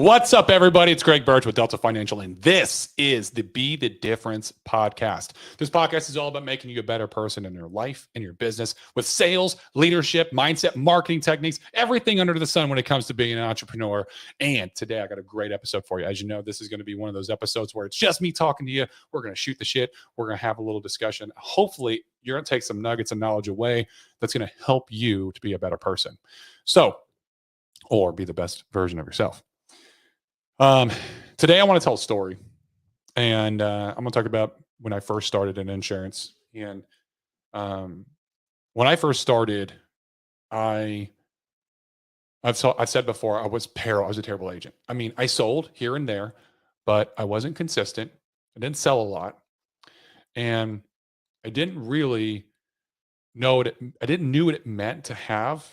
What's up, everybody? It's Greg Birch with Delta Financial, and this is the Be the Difference podcast. This podcast is all about making you a better person in your life, in your business, with sales, leadership, mindset, marketing techniques, everything under the sun when it comes to being an entrepreneur. And today I got a great episode for you. As you know, this is going to be one of those episodes where it's just me talking to you. We're going to shoot the shit. We're going to have a little discussion. Hopefully, you're going to take some nuggets of knowledge away that's going to help you to be a better person. Or be the best version of yourself. Today I want to tell a story, and I'm going to talk about when I first started in insurance. And when I first started, I've said before, I was a terrible agent. I mean, I sold here and there, but I wasn't consistent. I didn't sell a lot, and I didn't really know what it meant to have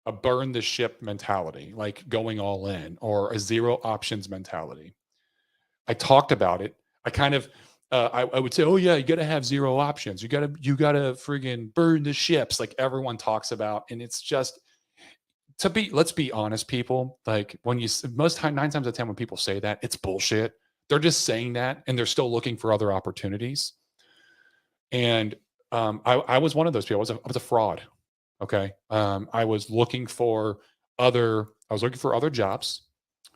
a burn the ship mentality, like going all in, or a zero options mentality. I talked about it. I kind of, I would say, oh yeah, you got to have zero options. You got to friggin' burn the ships, like everyone talks about. And it's just let's be honest, people. Like when you, 9 times out of 10, when people say that, it's bullshit. They're just saying that, and they're still looking for other opportunities. And I was one of those people. I was a fraud. Okay. I was looking for other jobs.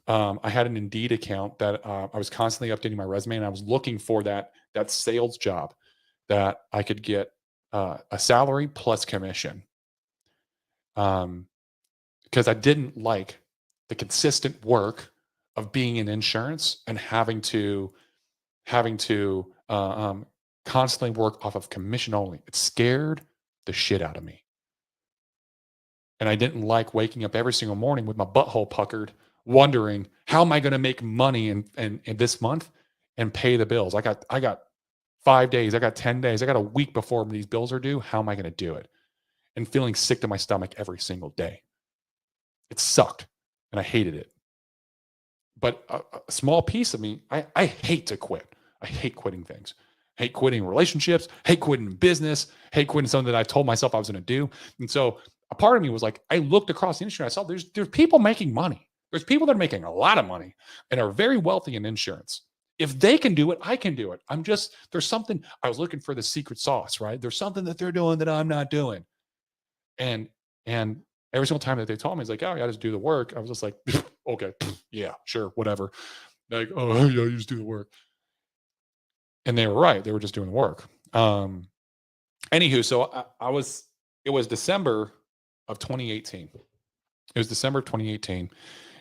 I had an Indeed account that I was constantly updating my resume, and I was looking for that sales job that I could get a salary plus commission. Because I didn't like the consistent work of being in insurance and having to constantly work off of commission only. It scared the shit out of me. And I didn't like waking up every single morning with my butthole puckered, wondering how am I going to make money in this month and pay the bills. I got 5 days, I got 10 days, I got a week before these bills are due. How am I going to do it? And feeling sick to my stomach every single day. It sucked, and I hated it. But a small piece of me, I hate to quit. I hate quitting things. Hate quitting relationships, hate quitting business, hate quitting something that I told myself I was going to do. And so a part of me was like, I looked across the industry. I saw there's people making money. There's people that are making a lot of money and are very wealthy in insurance. If they can do it, I can do it. There's something, I was looking for the secret sauce, right? There's something that they're doing that I'm not doing. And every single time that they told me, it's like, oh, I just do the work. I was just like, okay, yeah, sure, whatever. Like, oh, yeah, you just do the work. And they were right. They were just doing the work. Anywho, so it was December of 2018. It was December of 2018.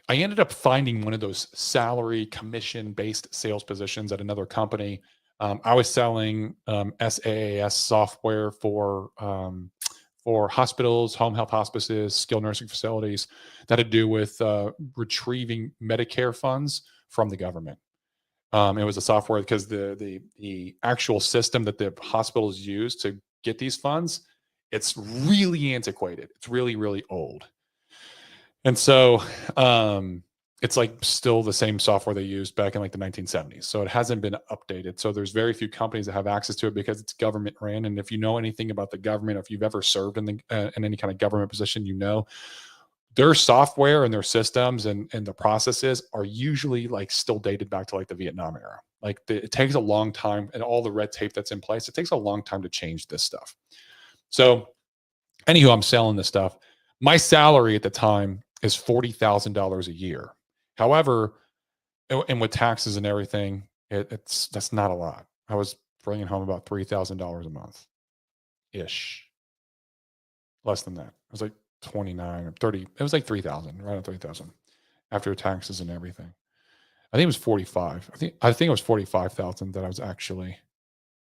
I ended up finding one of those salary commission-based sales positions at another company. I was selling SaaS software for hospitals, home health hospices, skilled nursing facilities that had to do with retrieving Medicare funds from the government. It was a software because the actual system that the hospitals use to get these funds, it's really antiquated. It's really, really old. And so it's like still the same software they used back in like the 1970s. So it hasn't been updated. So there's very few companies that have access to it because it's government ran. And if you know anything about the government, or if you've ever served in any kind of government position, you know, their software and their systems and the processes are usually like still dated back to like the Vietnam era. Like it takes a long time, and all the red tape that's in place, it takes a long time to change this stuff. So anywho, I'm selling this stuff. My salary at the time is $40,000 a year. However, and with taxes and everything, that's not a lot. I was bringing home about $3,000 a month ish. Less than that. It was like 29 or 30. It was like 3,000, right on 3,000 after taxes and everything. I think it was 45. I think it was 45,000 that I was actually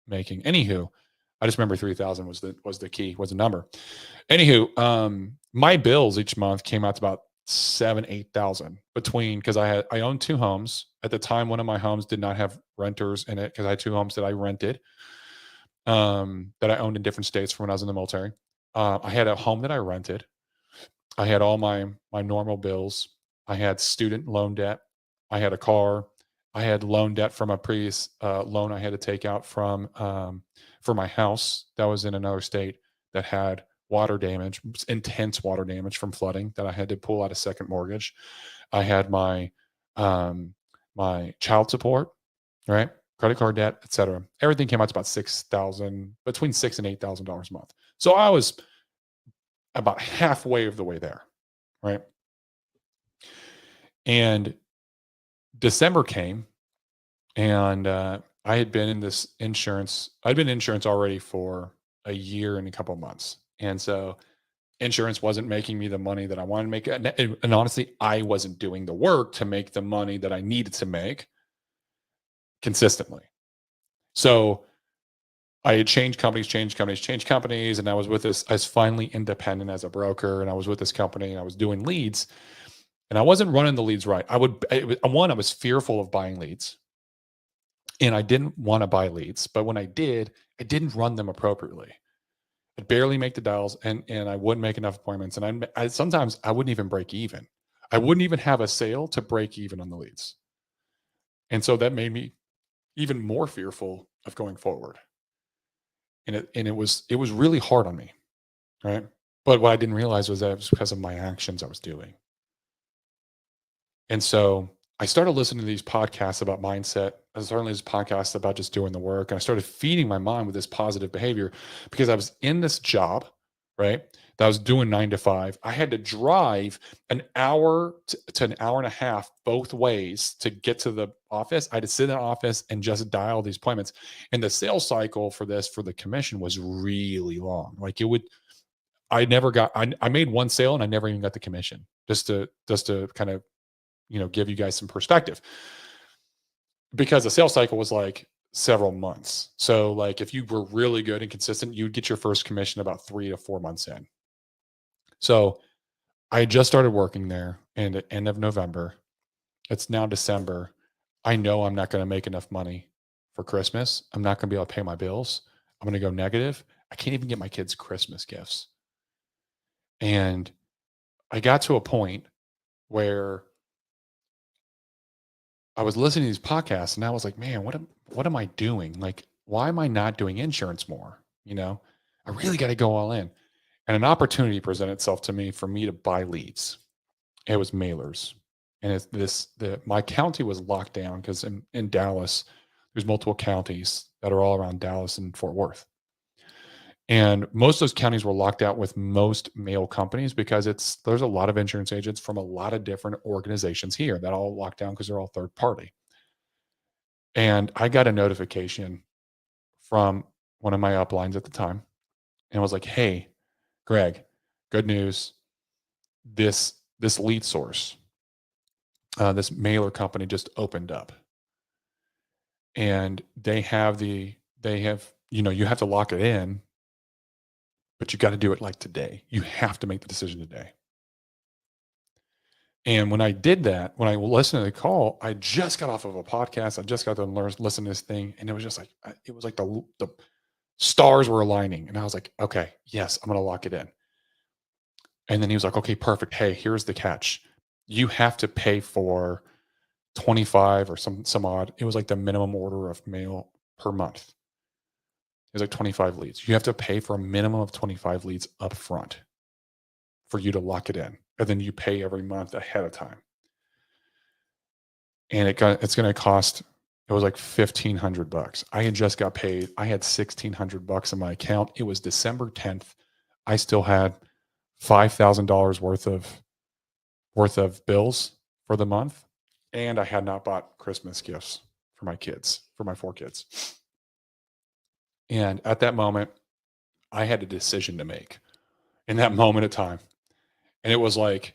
making. Anywho, I just remember 3,000 was the number. Anywho, my bills each month came out to about 7,000-8,000 because I owned 2 homes at the time. One of my homes did not have renters in it because I had 2 homes that I rented, that I owned in different states from when I was in the military. I had a home that I rented. I had all my normal bills. I had student loan debt. I had a car. I had loan debt from a previous loan I had to take out for my house that was in another state that had water damage, intense water damage from flooding that I had to pull out a second mortgage. I had my my child support, right? Credit card debt, etc. Everything came out to about between $6,000 and $8,000 a month. So I was about halfway of the way there, right? And December came, and I had been in this insurance. I'd been in insurance already for a year and a couple of months, and so insurance wasn't making me the money that I wanted to make. And honestly, I wasn't doing the work to make the money that I needed to make consistently. So I had changed companies, and I was with this. I was finally independent as a broker, and I was with this company, and I was doing leads, and I wasn't running the leads right. I was fearful of buying leads, and I didn't want to buy leads. But when I did, I didn't run them appropriately. I'd barely make the dials, and I wouldn't make enough appointments, and I sometimes I wouldn't even break even. I wouldn't even have a sale to break even on the leads, and so that made me even more fearful of going forward. And it was really hard on me, right? But what I didn't realize was that it was because of my actions I was doing. And so I started listening to these podcasts about mindset. I started listening to these podcasts about just doing the work. And I started feeding my mind with this positive behavior because I was in this job, right? That I was doing 9 to 5. I had to drive an hour to an hour and a half both ways to get to the office. I had to sit in the office and just dial these appointments. And the sales cycle for the commission was really long. Like I made one sale and I never even got the commission, just to kind of give you guys some perspective, because the sales cycle was like several months. So like if you were really good and consistent, you'd get your first commission about 3 to 4 months in. So I just started working there and at the end of November. It's now December. I know I'm not going to make enough money for Christmas. I'm not going to be able to pay my bills. I'm going to go negative. I can't even get my kids Christmas gifts. And I got to a point where I was listening to these podcasts and I was like, man, what am I doing? Like, why am I not doing insurance more? I really got to go all in. And an opportunity presented itself to me for me to buy leads. It was mailers. And my county was locked down because in Dallas, there's multiple counties that are all around Dallas and Fort Worth. And most of those counties were locked out with most mail companies because there's a lot of insurance agents from a lot of different organizations here that all locked down because they're all third party. And I got a notification from one of my uplines at the time and was like, hey, Greg, good news. This lead source, this mailer company just opened up. And you have to lock it in, but you got to do it like today. You have to make the decision today. And when I did that, when I listened to the call, I just got off of a podcast. I just got to listen to this thing. And it was just like, it was like the stars were aligning. And I was like, okay, yes, I'm going to lock it in. And then he was like, okay, perfect. Hey, here's the catch. You have to pay for 25 or some odd. It was like the minimum order of mail per month. It was like 25 leads. You have to pay for a minimum of 25 leads up front for you to lock it in. And then you pay every month ahead of time. And it's going to cost, it was like $1,500. I had just got paid. I had $1,600 in my account. It was December 10th. I still had $5,000 worth of bills for the month. And I had not bought Christmas gifts for my kids, for my 4 kids. And at that moment, I had a decision to make in that moment of time. And it was like,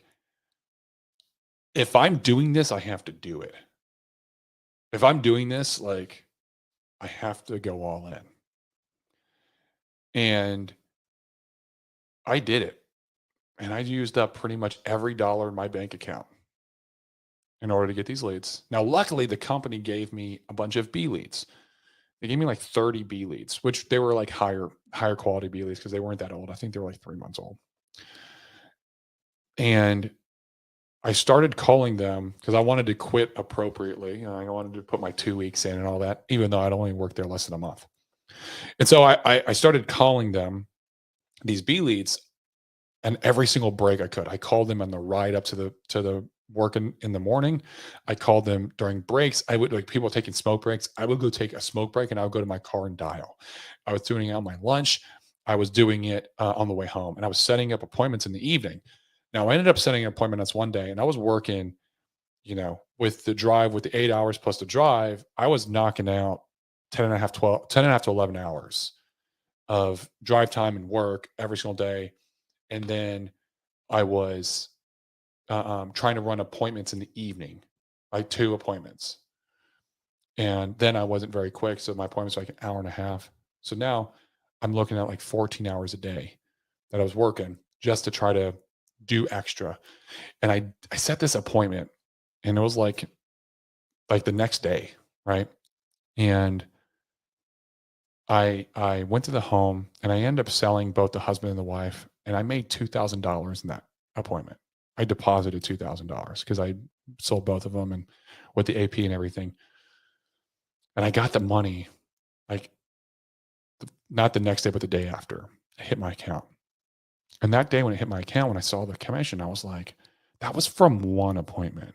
if I'm doing this, I have to do it. If I'm doing this, like, I have to go all in. And I did it. And I used up pretty much every dollar in my bank account in order to get these leads. Now, luckily, the company gave me a bunch of B leads. They gave me like 30 B leads, which they were like higher quality B leads because they weren't that old. I think they were like 3 months old. And I started calling them because I wanted to quit appropriately. I wanted to put my 2 weeks in and all that, even though I'd only worked there less than a month. And so I started calling them, these B leads, and every single break I could. I called them on the ride up to the working in the morning. I called them during breaks. I would, like, people taking smoke breaks. I would go take a smoke break and I would go to my car and dial. I was doing it on my lunch. I was doing it on the way home, and I was setting up appointments in the evening. Now I ended up setting an appointment that's one day, and I was working, with the drive, with the 8 hours plus the drive, I was knocking out 10 and a half, 12, 10 and a half to 11 hours of drive time and work every single day. And then I was trying to run appointments in the evening, like 2 appointments. And then I wasn't very quick. So my appointments were like an hour and a half. So now I'm looking at like 14 hours a day that I was working just to try to do extra. And I set this appointment, and it was like the next day, right? And I went to the home, and I ended up selling both the husband and the wife, and I made $2,000 in that appointment. I deposited $2,000 because I sold both of them, and with the AP and everything. And I got the money, like, not the next day, but the day after it hit my account. And that day when it hit my account, when I saw the commission, I was like, that was from one appointment.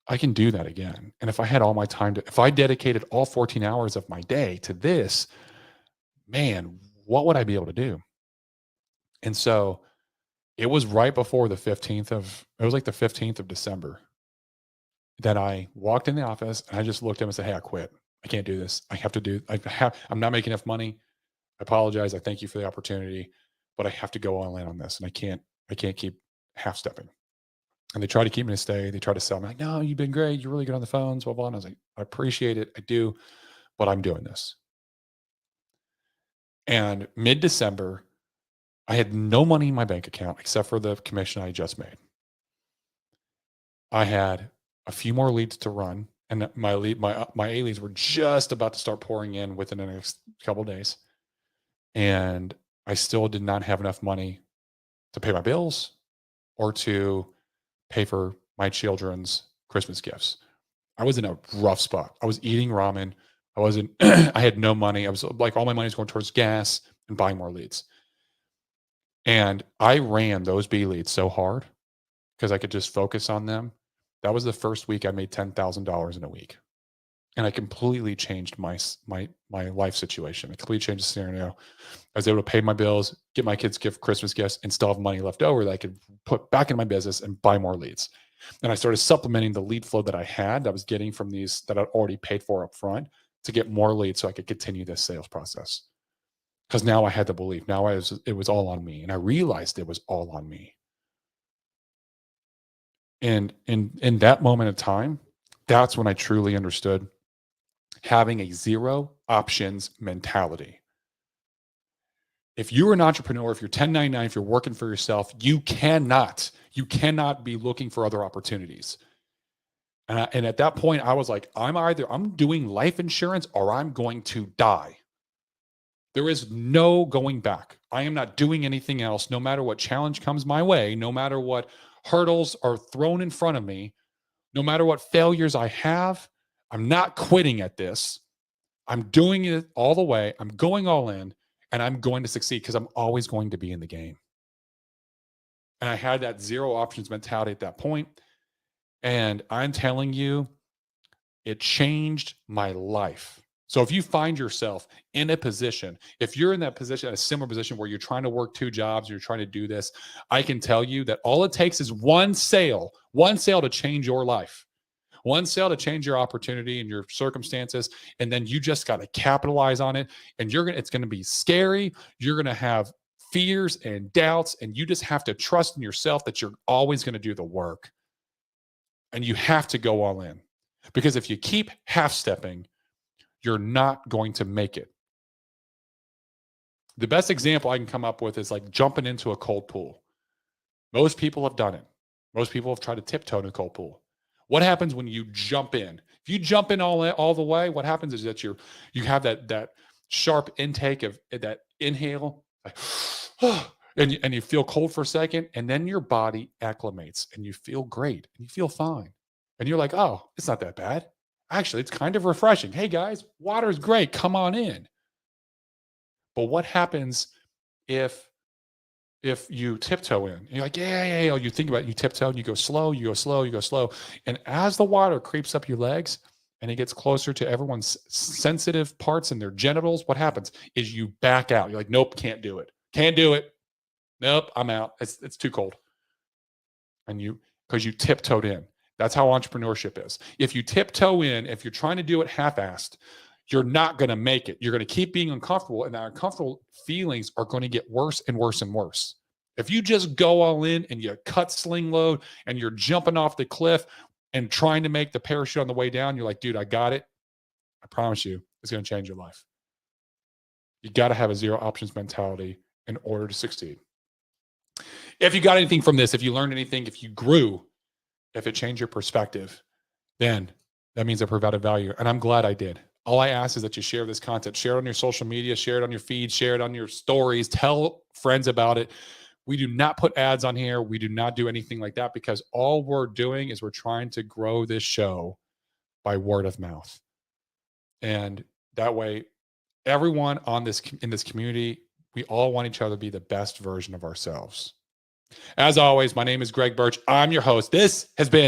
I can do that again. And if I had all my time if I dedicated all 14 hours of my day to this, man, what would I be able to do? And so it was right before it was like the 15th of December that I walked in the office, and I just looked at him and said, "Hey, I quit. I can't do this. I'm not making enough money. I apologize. I thank you for the opportunity, but I have to go all in on this, and I can't keep half stepping." And they tried to keep me to stay. They tried to sell me, like, "No, you've been great. You're really good on the phones, blah, blah." And I was like, "I appreciate it. I do, but I'm doing this." And mid-December, I had no money in my bank account except for the commission I just made. I had a few more leads to run, and my A leads were just about to start pouring in within the next couple of days. And I still did not have enough money to pay my bills or to pay for my children's Christmas gifts. I was in a rough spot. I was eating ramen. I wasn't, I had no money. I was like, all my money was going towards gas and buying more leads. And I ran those B leads so hard because I could just focus on them. That was the first week I made $10,000 in a week. And I completely changed my life situation. I completely changed the scenario. I was able to pay my bills, get my kids Christmas gifts, and still have money left over that I could put back in my business and buy more leads. And I started supplementing the lead flow that I was getting from these that I'd already paid for up front to get more leads so I could continue this sales process. Because now I had the belief. Now it was all on me. And I realized it was all on me. And in that moment of time, that's when I truly understood having a zero options mentality. If you're an entrepreneur, if you're 1099, if you're working for yourself, you cannot be looking for other opportunities. And at that point, I was like, I'm doing life insurance or I'm going to die. There is no going back. I am not doing anything else, no matter what challenge comes my way, no matter what hurdles are thrown in front of me, no matter what failures I have. I'm not quitting at this. I'm doing it all the way. I'm going all in, and I'm going to succeed because I'm always going to be in the game. And I had that zero options mentality at that point. And I'm telling you, it changed my life. So if you find yourself in a position, if you're in that position, a similar position where you're trying to work 2 jobs, you're trying to do this, I can tell you that all it takes is one sale to change your life. One sale to change your opportunity and your circumstances, and then you just got to capitalize on it. And it's going to be scary. You're going to have fears and doubts, and you just have to trust in yourself that you're always going to do the work. And you have to go all in, because if you keep half stepping, you're not going to make it. The best example I can come up with is like jumping into a cold pool. Most people have done it. Most people have tried to tiptoe in a cold pool. What happens when you jump in? If you jump in all the way, what happens is that you have that sharp intake of that inhale, like, and you feel cold for a second, and then your body acclimates, and you feel great, and you feel fine, and you're like, oh, it's not that bad. Actually, it's kind of refreshing. Hey guys, water's great. Come on in. But what happens if if you tiptoe in, you're like, yeah. You think about it, you tiptoe and you go slow, you go slow, you go slow. And as the water creeps up your legs and it gets closer to everyone's sensitive parts and their genitals, what happens is you back out. You're like, nope, can't do it. Can't do it. Nope, I'm out. It's too cold. And because you tiptoed in. That's how entrepreneurship is. If you tiptoe in, if you're trying to do it half-assed, you're not going to make it. You're going to keep being uncomfortable, and that uncomfortable feelings are going to get worse and worse and worse. If you just go all in and you cut sling load and you're jumping off the cliff and trying to make the parachute on the way down, you're like, dude, I got it. I promise you, it's going to change your life. You got to have a zero options mentality in order to succeed. If you got anything from this, if you learned anything, if you grew, if it changed your perspective, then that means I provided value. And I'm glad I did. All I ask is that you share this content, share it on your social media, share it on your feed, share it on your stories, tell friends about it. We do not put ads on here. We do not do anything like that because all we're doing is we're trying to grow this show by word of mouth. And that way, everyone in this community, we all want each other to be the best version of ourselves. As always, my name is Greg Birch. I'm your host. This has been